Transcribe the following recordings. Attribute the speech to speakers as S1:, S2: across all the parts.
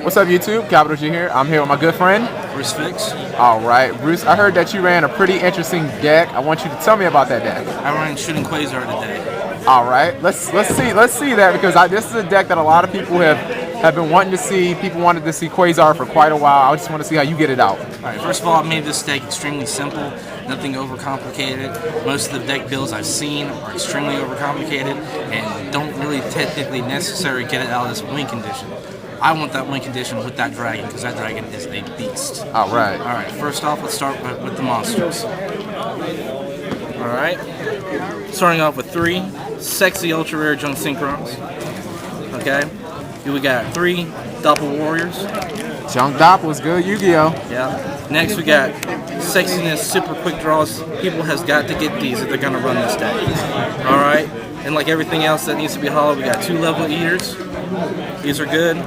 S1: What's up, YouTube? Capital G here. I'm here with my good friend
S2: Bruce Fix.
S1: All right, Bruce. I heard that you ran a pretty interesting deck. I want you to tell me about that deck.
S2: I ran shooting Quesar today.
S1: All right, let's see that because this is a deck that a lot of people have been wanting to see. People wanted to see Quesar for quite a while. I just want to see how you get it out.
S2: All right. First of all, I made this deck extremely simple. Nothing overcomplicated. Most of the deck builds I've seen are extremely overcomplicated and don't really technically necessarily get it out of this win condition. I want that win condition with that dragon because that dragon is a beast.
S1: All right.
S2: All right. First off, let's start with the monsters. All right. Starting off with 3 sexy ultra rare junk synchrons. Okay. Here we got 3 Doppel warriors.
S1: Junk Doppel's good Yu-Gi-Oh.
S2: Yeah. Next we got sexiness, super quick draws. People has got to get these if they're gonna run this deck. All right. And like everything else that needs to be hollowed, we got 2 level eaters. These are good.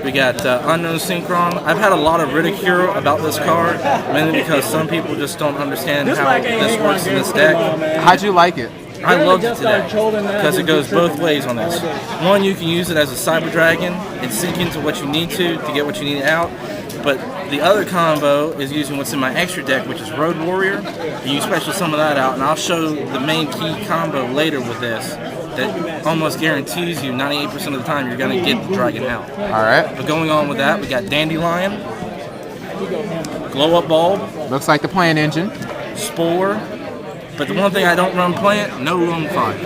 S2: We got Unknown Synchron. I've had a lot of ridicule about this card, mainly because some people just don't understand how this works in this deck.
S1: How'd you like it?
S2: I loved it today because it goes both ways on this. One, you can use it as a Cyber Dragon and sink into what you need to get what you need out. But the other combo is using what's in my extra deck, which is Road Warrior. And you special some of that out, and I'll show the main key combo later with this that almost guarantees you 98% of the time you're going to get the dragon out.
S1: All right.
S2: But going on with that, we got Dandelion, Glow Up Bulb.
S1: Looks like the plant engine.
S2: Spore. But the one thing I don't run plant, no Lone Fire.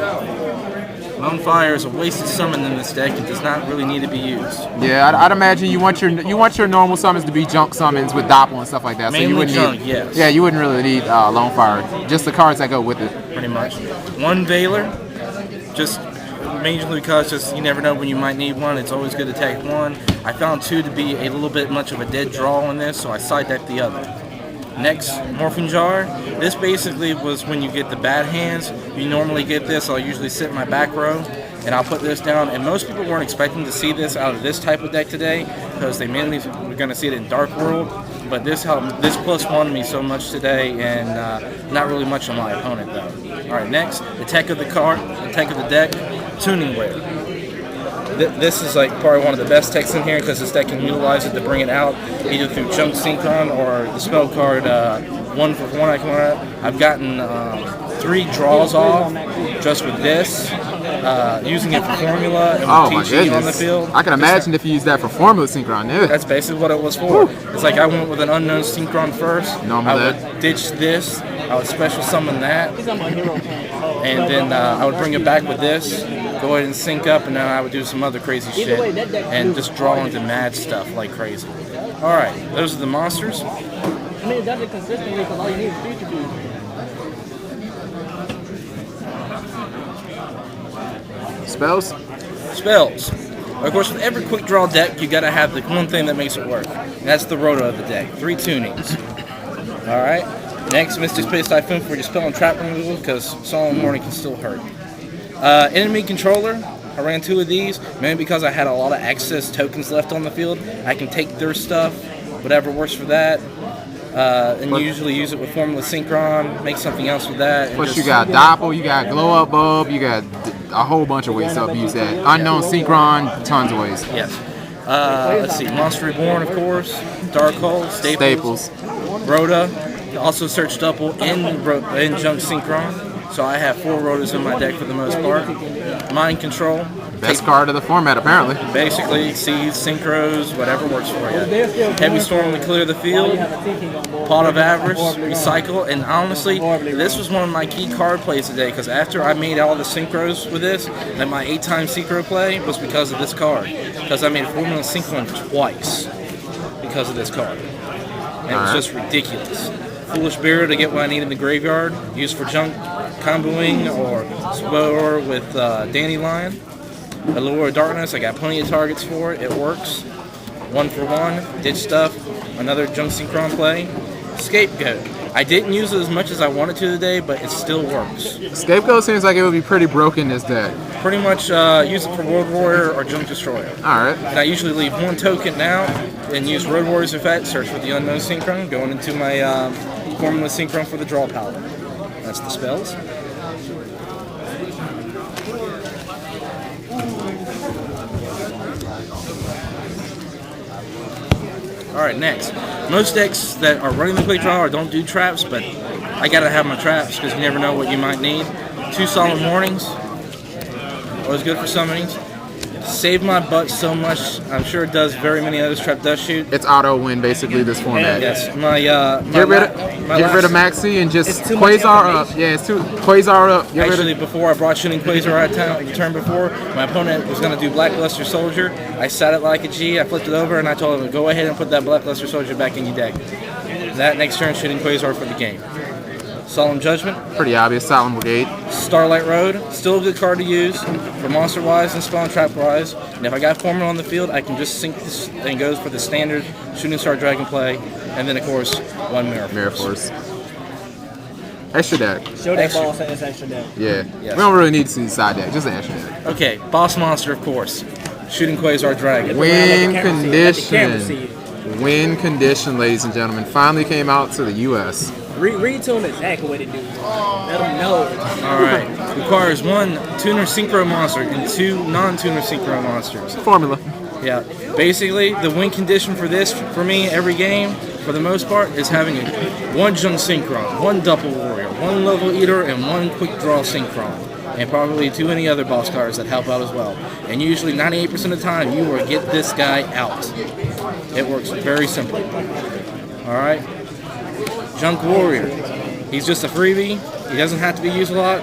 S2: Lone Fire is a wasted summon in this deck. It does not really need to be used.
S1: Yeah, I'd imagine you want your normal summons to be junk summons with Doppel and stuff like that.
S2: Mainly
S1: so you wouldn't
S2: junk,
S1: need,
S2: yes.
S1: Yeah, you wouldn't really need Lone Fire. Just the cards that go with it.
S2: Pretty much. 1 Veiler, just majorly because just you never know when you might need one. It's always good to take 1. I found 2 to be a little bit much of a dead draw on this, so I side decked the other. Next, Morphing Jar. This basically was when you get the bad hands. You normally get this. I'll usually sit in my back row, and I'll put this down. And most people weren't expecting to see this out of this type of deck today because they mainly were going to see it in Dark World. But this helped. This +1 me so much today, and not really much on my opponent though. All right, next, the tech of the card, the tech of the deck, Tuning Ware. This is like probably one of the best techs in here because this deck can utilize it to bring it out either through Junk Synchron or the spell card 1 for 1 I can run out. I've gotten 3 draws off just with this, using it for formula and with TG on the field.
S1: I can imagine if you use that for formula Synchron. Yeah.
S2: That's basically what it was for. Woo. It's like I went with an Unknown Synchron first. I would ditch this. I would special summon that. And then I would bring it back with this. Go ahead and sync up, and then I would do some other crazy shit and just draw into mad stuff like crazy. All right, those are the monsters.
S3: I mean, it does it consistently because all you need is future boost.
S1: Spells?
S2: Spells. Of course, with every quick draw deck, you gotta have the one thing that makes it work. And that's the roto of the deck. 3 tunings. All right. Next, Mystic Space Typhoon for your spell and trap removal because Solemn Warning can still hurt. Enemy Controller, I ran 2 of these, mainly because I had a lot of access tokens left on the field. I can take their stuff, whatever works for that, and usually use it with Formula Synchron, make something else with that.
S1: Plus you got Doppel, you got Glow Up Bulb, you got a whole bunch of ways to abuse that. Unknown Synchron, tons of ways.
S2: Yes. Let's see, Monster Reborn, of course, Dark Hole, Staples. Rhoda, also search Doppel in Junk Synchron. So I have 4 rotas in my deck for the most part. Mind Control.
S1: Best card of the format, apparently.
S2: Basically, Seeds, Synchros, whatever works for you. Heavy Storm to clear the field. Pot of Avarice, Recycle, and honestly, this was one of my key card plays today because after I made all the Synchros with this, then my 8-time Synchro play was because of this card. Because I made a Formula Synchron twice because of this card. And it was just ridiculous. Foolish Burial to get what I need in the graveyard, used for junk comboing or Spore with Dandelion. Galore of Darkness, I got plenty of targets for it. It works. 1 for 1, ditch stuff, another Junk Synchron play. Scapegoat. I didn't use it as much as I wanted to today, but it still works.
S1: Scapegoat seems like it would be pretty broken this deck.
S2: Pretty much use it for Road Warrior or Junk Destroyer.
S1: Alright.
S2: And I usually leave 1 token out and use Road Warrior's effect, search for the Unknown Synchron, going into my Formula Synchron for the draw palette. That's the spells. Alright, next. Most decks that are running the quick draw or don't do traps, but I gotta have my traps because you never know what you might need. 2 Solemn Warnings. Always good for summonings. Saved my butt so much. I'm sure it does very many others. Trap does shoot.
S1: It's auto win basically this format.
S2: Yes.
S1: Get rid of Maxi and just Quasar up. Yeah, it's too Quasar up.
S2: Actually, before I brought Shooting Quasar out of town, the turn before, my opponent was going to do Blackluster Soldier. I sat it like a G. I flipped it over and I told him, go ahead and put that Blackluster Soldier back in your deck. That next turn, Shooting Quasar for the game. Solemn Judgment.
S1: Pretty obvious. Solemn Brigade.
S2: Starlight Road. Still a good card to use for monster wise and spell and trap wise. And if I got Foreman on the field, I can just sink this and goes for the standard Shooting Star Dragon play. And then, of course, 1 Mirror Force.
S1: Extra deck.
S3: Show that ball says extra deck.
S1: Yeah.
S2: Yes.
S1: We don't really need to see side deck. Just an extra deck.
S2: Okay. Boss Monster, of course. Shooting Quasar Dragon.
S1: Win condition. Win condition, ladies and gentlemen. Finally came out to the U.S.
S3: Read to him exactly what it do. Let him know.
S2: Alright. Requires 1 Tuner Synchro monster and 2 non-Tuner Synchro monsters.
S1: Formula.
S2: Yeah. Basically, the win condition for this, for me, every game, for the most part, is having 1 Junk Synchron, 1 Double Warrior, 1 Level Eater, and 1 Quick Draw Synchron. And probably 2 any other boss cards that help out as well. And usually 98% of the time, you will get this guy out. It works very simply. Alright. Junk Warrior. He's just a freebie. He doesn't have to be used a lot,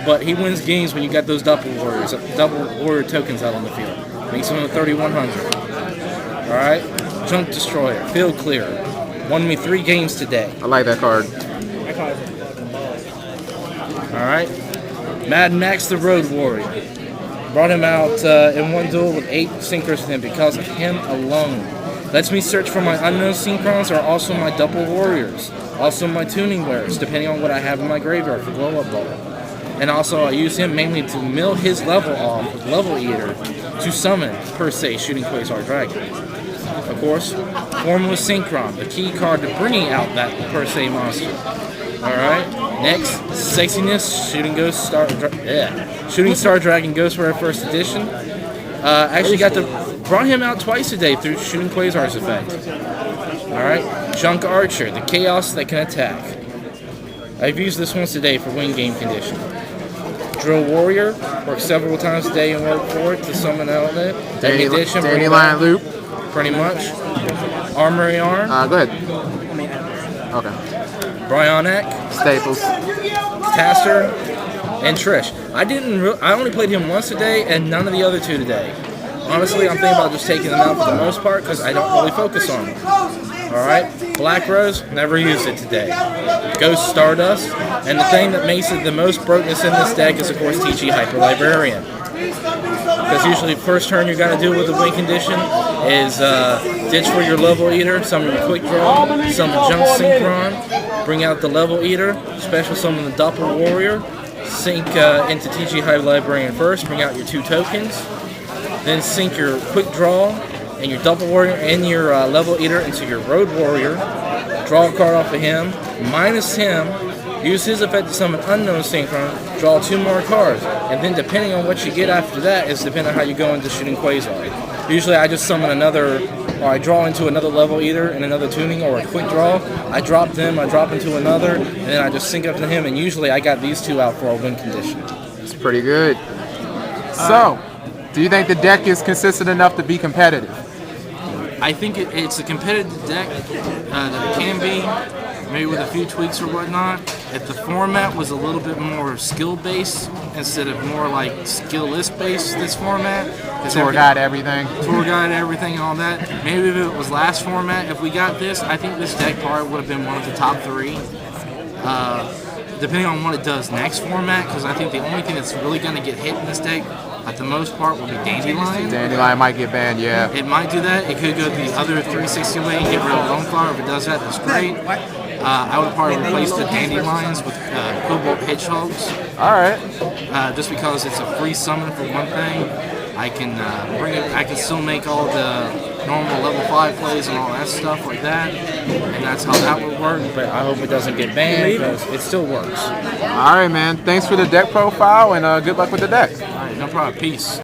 S2: but he wins games when you got those double warrior tokens out on the field. Makes him a 3100. Alright? Junk Destroyer. Field clear. Won me 3 games today.
S1: I like that card.
S3: That card's a fucking boss.
S2: Alright? Mad Max the Road Warrior. Brought him out in 1 duel with 8 synchros with him because of him alone. Lets me search for my unknown synchrons or also my double warriors. Also my tuning wares, depending on what I have in my graveyard for Glow Up Ball. And also I use him mainly to mill his level off with Level Eater to summon, per se, Shooting Quasar Dragon. Of course, Formless Synchron, the key card to bringing out that per se monster. Alright, next, Sexiness, Shooting Star Dragon Ghostwire First Edition. Actually brought him out twice today through Shooting Quasar's effect. Alright, Junk Archer, the chaos that can attack. I've used this once today for win game condition. Drill Warrior, works several times a day and work for it to summon element.
S1: Dandelion Loop.
S2: Pretty much. Armory Arm.
S1: Go ahead. Okay.
S2: Bryonek.
S1: Staples.
S2: Taster. And Trish. I only played him once today and none of the other 2 today. Honestly, I'm thinking about just taking them out for the most part because I don't really focus on them. Alright, Black Rose, never used it today. Ghost Stardust, and the thing that makes it the most brokenness in this deck is of course TG Hyper Librarian. Because usually first turn you're going to do with the win condition is ditch for your Level Eater, summon your Quick Draw, summon Junk Synchron, bring out the Level Eater, special summon the Doppel Warrior, sink into TG Hyper Librarian first, bring out your 2 tokens, then sink your Quick Draw and your Double Warrior and your Level Eater into your Road Warrior, draw a card off of him, minus him, use his effect to summon Unknown Synchron, draw 2 more cards, and then depending on what you get after that is depending on how you go into Shooting Quasar. Usually I just summon another, or I draw into another Level Eater and another tuning or a Quick Draw, I drop them, I drop into another, and then I just sync up to him, and usually I got these 2 out for a win condition.
S1: It's pretty good. So, do you think the deck is consistent enough to be competitive?
S2: I think it's a competitive deck that it can be, maybe with a few tweaks or whatnot. If the format was a little bit more skill-based instead of more like skill-list-based this format.
S1: Tour guide everything.
S2: Tour guide everything and all that. Maybe if it was last format, if we got this, I think this deck probably would have been one of the top 3. Depending on what it does next format, because I think the only thing that's really going to get hit in this deck at the most part will be Dandelion.
S1: Dandelion might get banned, yeah.
S2: It might do that. It could go the other 360 way and get rid of Loneflower. If it does that, that's great. I would probably replace the Dandelions with Cobalt Hedgehogs.
S1: Alright.
S2: Just because it's a free summon for one thing. I can bring it. I can still make all the normal level 5 plays and all that stuff like that, and that's how that would work. But I hope it doesn't get banned because it still works.
S1: All right, man. Thanks for the deck profile and good luck with the deck.
S2: All right, no problem. Peace.